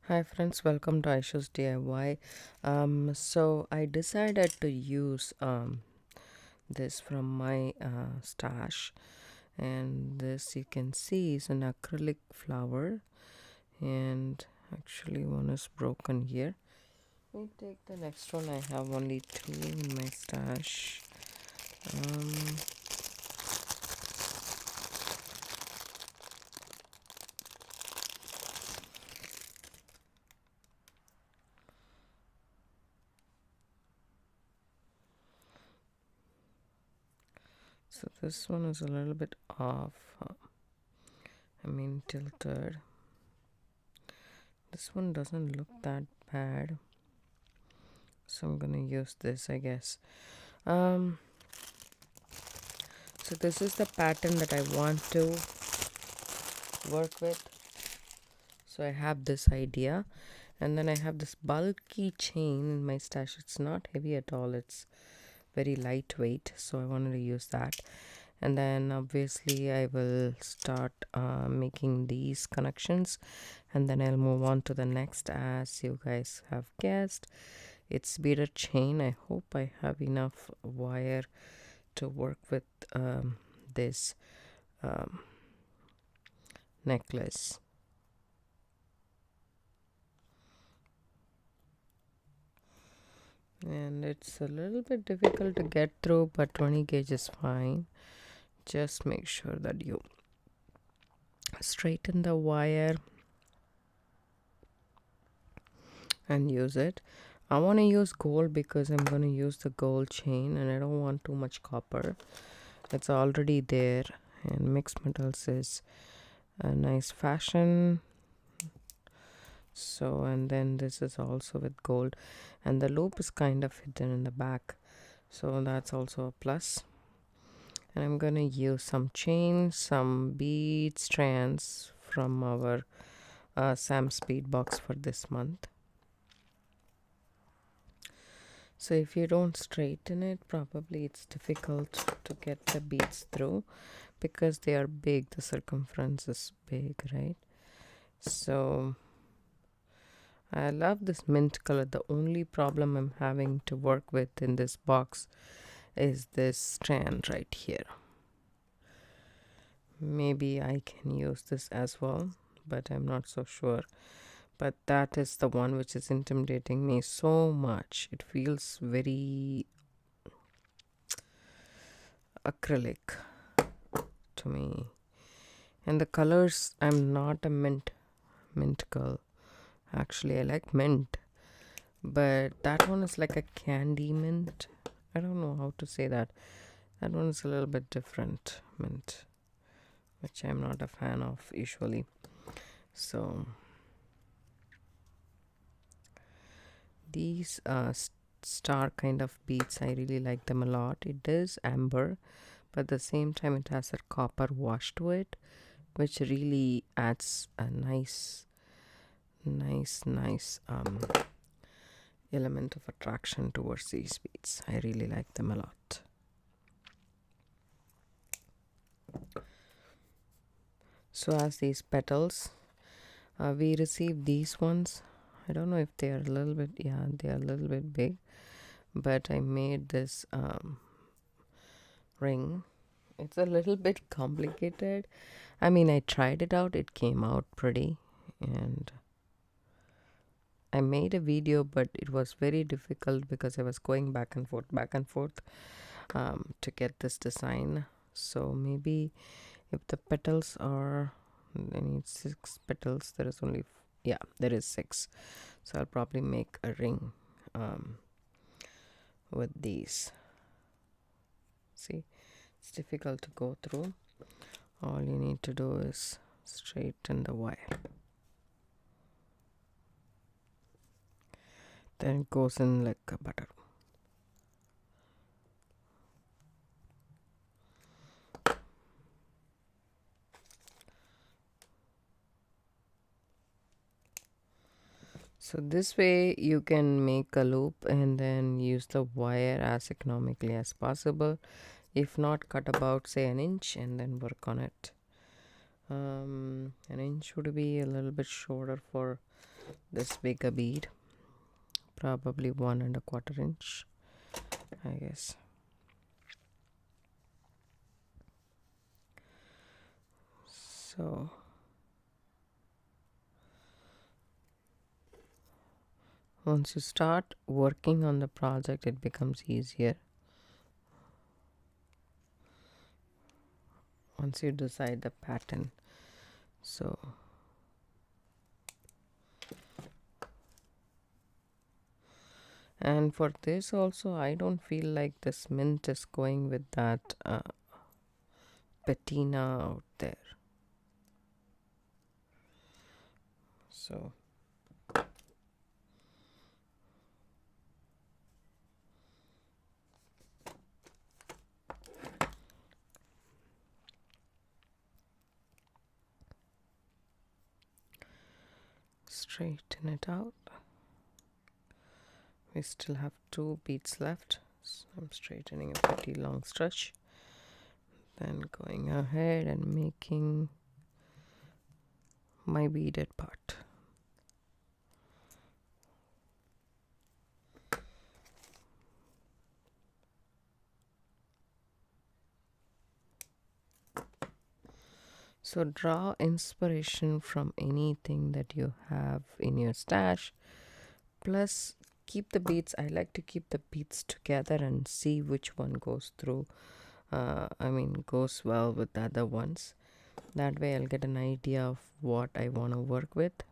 Hi friends, welcome to Aisha's DIY. So I decided to use this from my stash, and this you can see is an acrylic flower, and actually one is broken here. Let me take the next one. I have only two in my stash. Um, so this one is a little bit off. Tilted. This one doesn't look that bad, so I'm gonna use this, I guess. Um, so this is the pattern that I want to work with. So I have this idea, and then I have this bulky chain in my stash. It's not heavy at all, it's very lightweight, so I wanted to use that. And then obviously I will start making these connections, and then I'll move on to the next. As you guys have guessed, it's beaded chain. I hope I have enough wire to work with this um, necklace. And it's a little bit difficult to get through, but 20 gauge is fine. Just make sure that you straighten the wire and use it. I want to use gold because I'm going to use the gold chain, and I don't want too much copper. It's already there, and mixed metals is a nice fashion. So, and then this is also with gold, and the loop is kind of hidden in the back, so that's also a plus. And I'm gonna use some chains, some bead strands from our Sam's bead box for this month. So if you don't straighten it, probably it's difficult to get the beads through because they are big. The circumference is big, right? So I love this mint color. The only problem I'm having to work with in this box is this strand right here. Maybe I can use this as well, but I'm not so sure. But that is the one which is intimidating me so much. It feels very acrylic to me. And the colors, I'm not a mint girl. Actually, I like mint, but that one is like a candy mint. I don't know how to say that. That one is a little bit different mint, which I'm not a fan of usually. So these star kind of beads, I really like them a lot. It is amber, but at the same time it has a copper wash to it, which really adds a nice element of attraction towards these beads. I really like them a lot. So as these petals, we received these ones. I don't know if they are a little bit, yeah, they are a little bit big, but I made this ring. It's a little bit complicated. I mean, I tried it out, it came out pretty, and I made a video, but it was very difficult because I was going back and forth to get this design. So maybe if the petals are, I need 6 petals. There is only, yeah, there is 6. So I'll probably make a ring with these. See, it's difficult to go through. All you need to do is straighten the wire. Then it goes in like a butter. So this way you can make a loop and then use the wire as economically as possible. If not, cut about say an inch and then work on it. An inch would be a little bit shorter for this bigger bead, probably 1.25 inch, I guess. So once you start working on the project, it becomes easier. Once you decide the pattern. So and for this also, I don't feel like this mint is going with that patina out there. So straighten it out. We still have 2 beads left, so I'm straightening a pretty long stretch, then going ahead and making my beaded part. So draw inspiration from anything that you have in your stash, plus keep the beads. I like to keep the beads together and see which one goes through, goes well with the other ones. That way I'll get an idea of what I want to work with.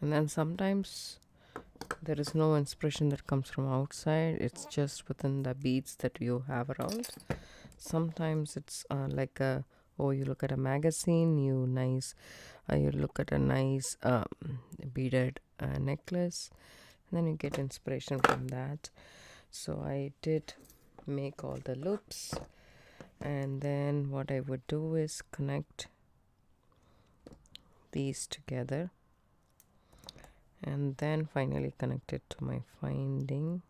And then sometimes there is no inspiration that comes from outside, it's just within the beads that you have around. Sometimes it's you look at a magazine, you look at a nice beaded necklace, and then you get inspiration from that. So I did make all the loops, and then what I would do is connect these together and then finally connect it to my finding.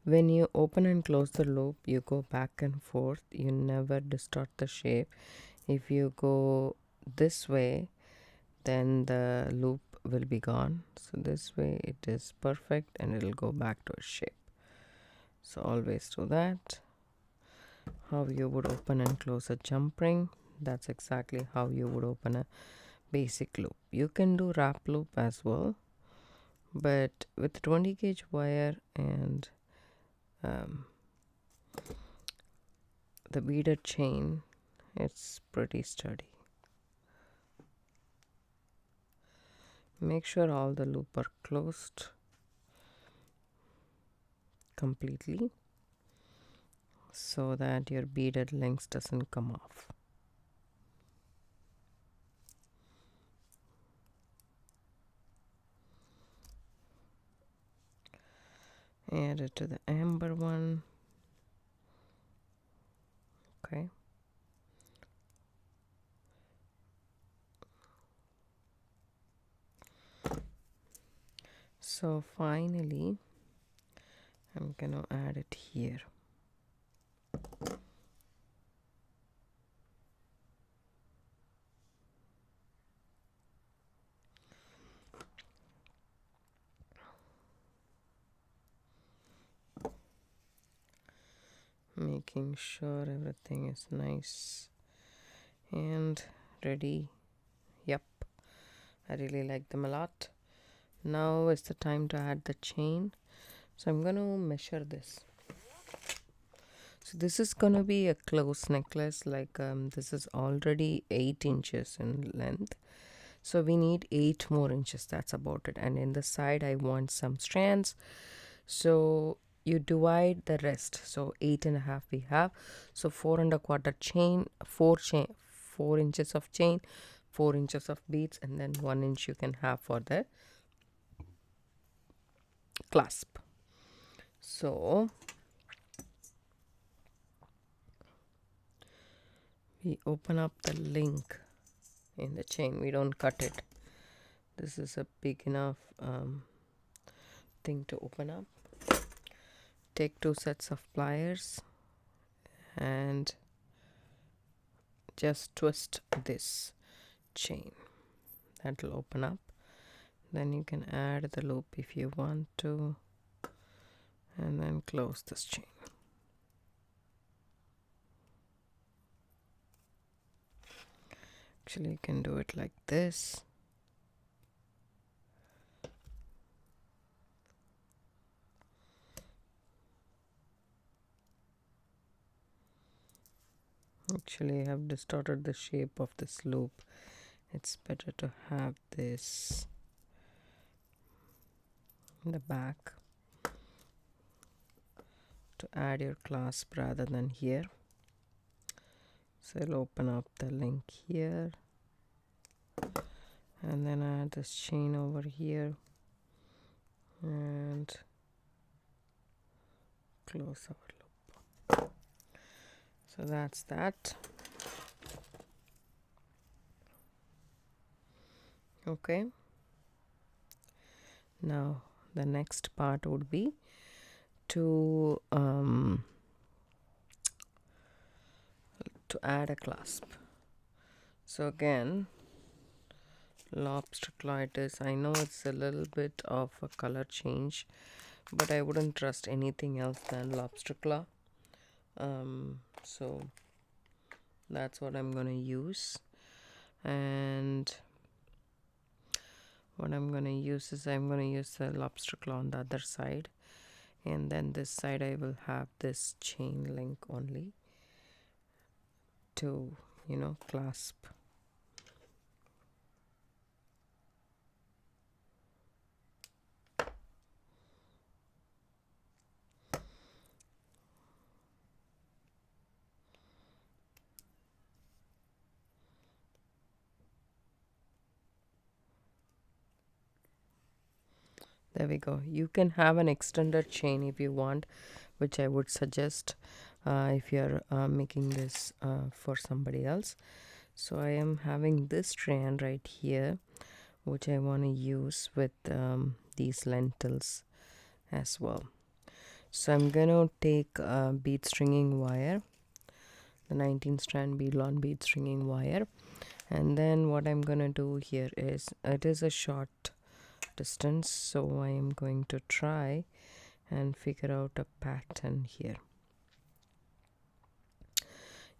When you open and close the loop, you go back and forth, you never distort the shape. If you go this way, then the loop will be gone. So this way it is perfect and it will go back to its shape. So always do that. How you would open and close a jump ring, that's exactly how you would open a basic loop. You can do wrap loop as well, but with 20 gauge wire and the beaded chain, it's pretty sturdy. Make sure all the loop are closed completely so that your beaded links doesn't come off. Add it to the amber one. Okay. So finally, I'm gonna add it here. Making sure everything is nice and ready. Yep, I really like them a lot. Now is the time to add the chain. So I'm going to measure this. So this is going to be a close necklace, this is already 8 inches in length. So we need 8 more inches, that's about it. And in the side I want some strands. So you divide the rest. So 8.5 we have. So 4.25 chain, 4 inches of chain, 4 inches of beads, and then 1 inch you can have for the clasp. So we open up the link in the chain, we don't cut it. This is a big enough thing to open up. Take 2 sets of pliers and just twist this chain. That'll open up. Then you can add the loop if you want to, and then close this chain. Actually, you can do it like this. Actually, I have distorted the shape of this loop. It's better to have this in the back to add your clasp rather than here. So I'll open up the link here and then add this chain over here and close our loop. So that's that. Okay. Now the next part would be to add a clasp. So again, lobster claw it is. I know it's a little bit of a color change, but I wouldn't trust anything else than lobster claw. So that's what I'm gonna use. And what I'm gonna use is I'm gonna use the lobster claw on the other side, and then this side I will have this chain link only to, you know, clasp. There we go. You can have an extended chain if you want, which I would suggest if you're making this for somebody else. So I am having this strand right here, which I want to use with these lentils as well. So I'm going to take bead stringing wire, the 19 strand bead long bead stringing wire, and then what I'm going to do here is, it is a short distance, so I am going to try and figure out a pattern here.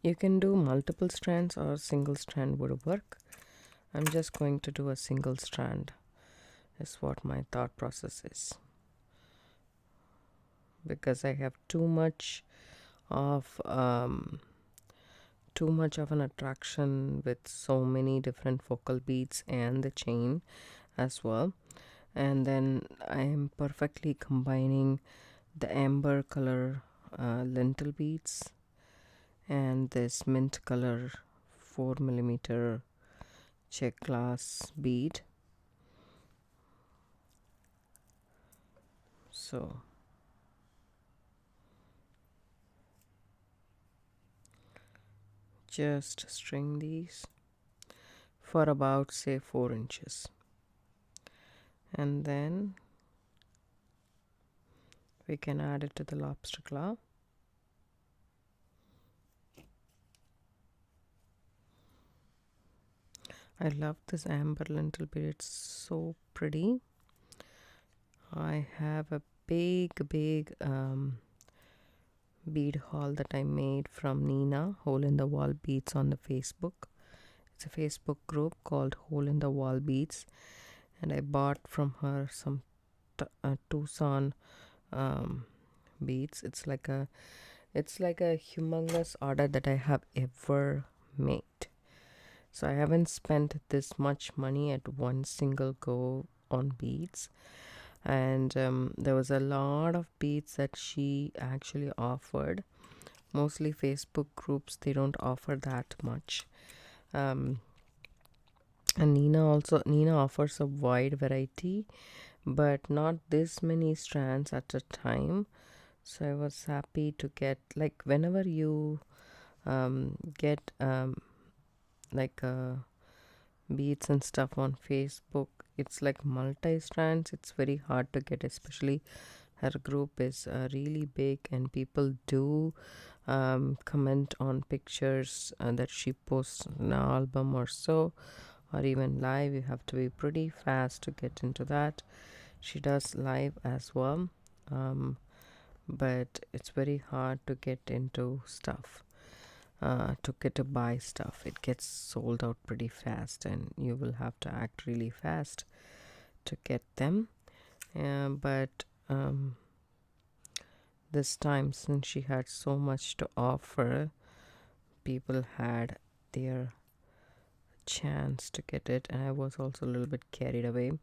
You can do multiple strands or single strand would work. I'm just going to do a single strand is what my thought process is, because I have too much of an attraction with so many different focal beads and the chain as well. And then I am perfectly combining the amber color lentil beads and this mint color 4mm check glass bead. So just string these for about, say, 4 inches, and then we can add it to the lobster claw. I love this amber lentil bead, it's so pretty. I have a big bead haul that I made from Nina, Hole in the Wall Beads, on the Facebook. It's a Facebook group called Hole in the Wall Beads, and I bought from her some Tucson beads. It's like a humongous order that I have ever made. So I haven't spent this much money at one single go on beads. And there was a lot of beads that she actually offered. Mostly Facebook groups, they don't offer that much. And Nina offers a wide variety, but not this many strands at a time. So I was happy to get, like, whenever you get beads and stuff on Facebook, it's like multi-strands. It's very hard to get, especially her group is really big and people do comment on pictures that she posts in an album or so, or even live. You have to be pretty fast to get into that. She does live as well, but it's very hard to get into stuff, to get to buy stuff. It gets sold out pretty fast, and you will have to act really fast to get them. But this time, since she had so much to offer, people had their chance to get it, and I was also a little bit carried away.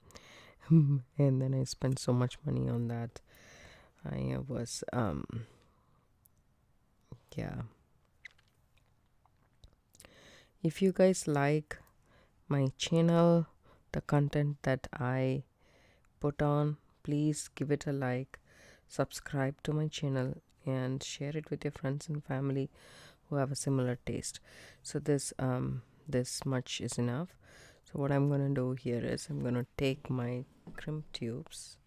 And then I spent so much money on that. I was yeah. If you guys like my channel, the content that I put on, please give it a like, subscribe to my channel, and share it with your friends and family who have a similar taste. So this much is enough. So what I'm gonna do here is I'm gonna take my crimp tubes,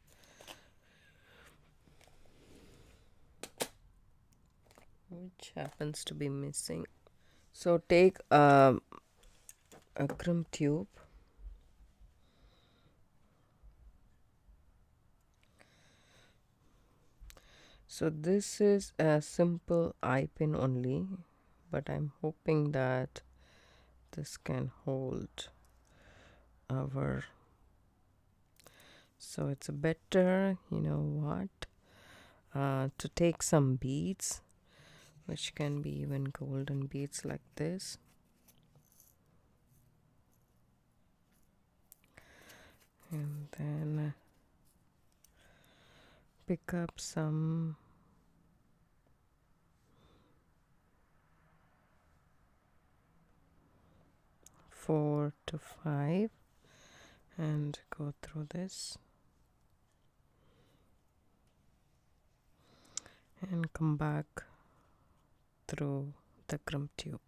which happens to be missing. So take a crimp tube, so this is a simple eye pin only, but I'm hoping that this can hold our, so it's better, you know what, to take some beads, which can be even golden beads like this, and then pick up some 4 to 5 and go through this and come back through the crimp tube.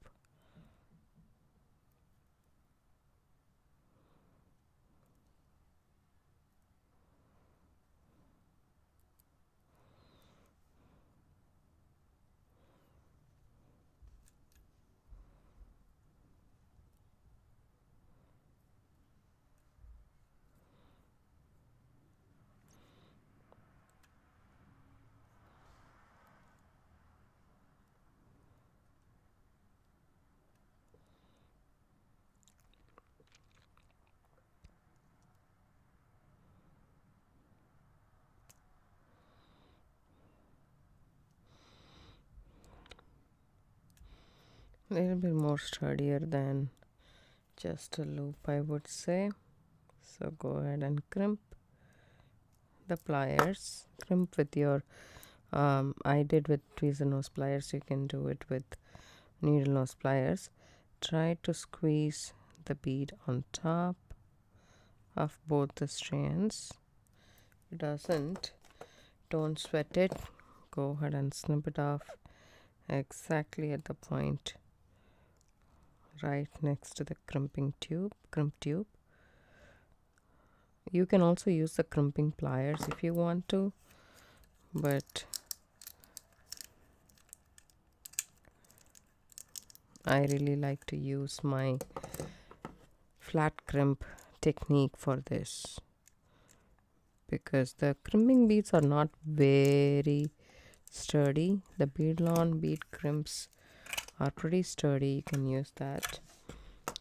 A little bit more sturdier than just a loop, I would say. So go ahead and crimp the pliers. Crimp with your I did with tweezer nose pliers. You can do it with needle nose pliers. Try to squeeze the bead on top of both the strands. If it doesn't, don't sweat it. Go ahead and snip it off exactly at the point right next to the crimp tube. You can also use the crimping pliers if you want to, but I really like to use my flat crimp technique for this, because the crimping beads are not very sturdy. The beadlon bead crimps are pretty sturdy. You can use that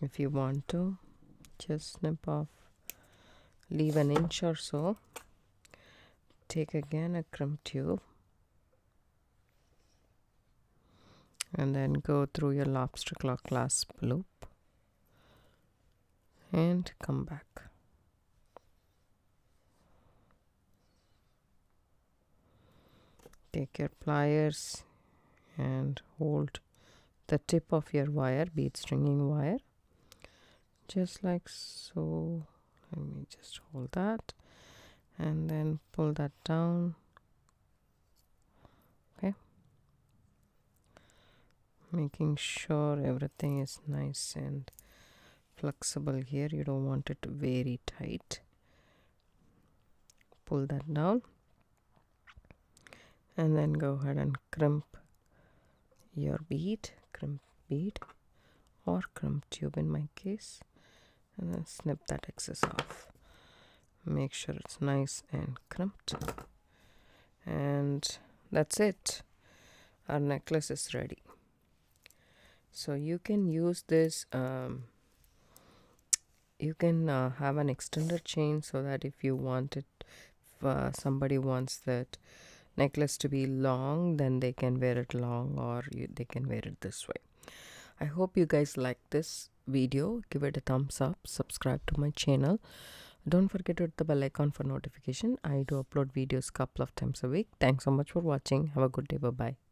if you want to. Just snip off, leave an inch or so, take again a crimp tube, and then go through your lobster claw clasp loop and come back. Take your pliers and hold the tip of your wire, bead stringing wire, just like so. Let me just hold that and then pull that down. Okay, making sure everything is nice and flexible here. You don't want it very tight. Pull that down and then go ahead and crimp your bead, crimp bead, or crimp tube in my case, and then snip that excess off. Make sure it's nice and crimped, and that's it. Our necklace is ready. So you can use this, you can have an extender chain, so that if you want it, somebody wants that necklace to be long, then they can wear it long, or they can wear it this way. I hope you guys like this video. Give it a thumbs up, subscribe to my channel. Don't forget to hit the bell icon for notification. I do upload videos couple of times a week. Thanks so much for watching. Have a good day. Bye bye.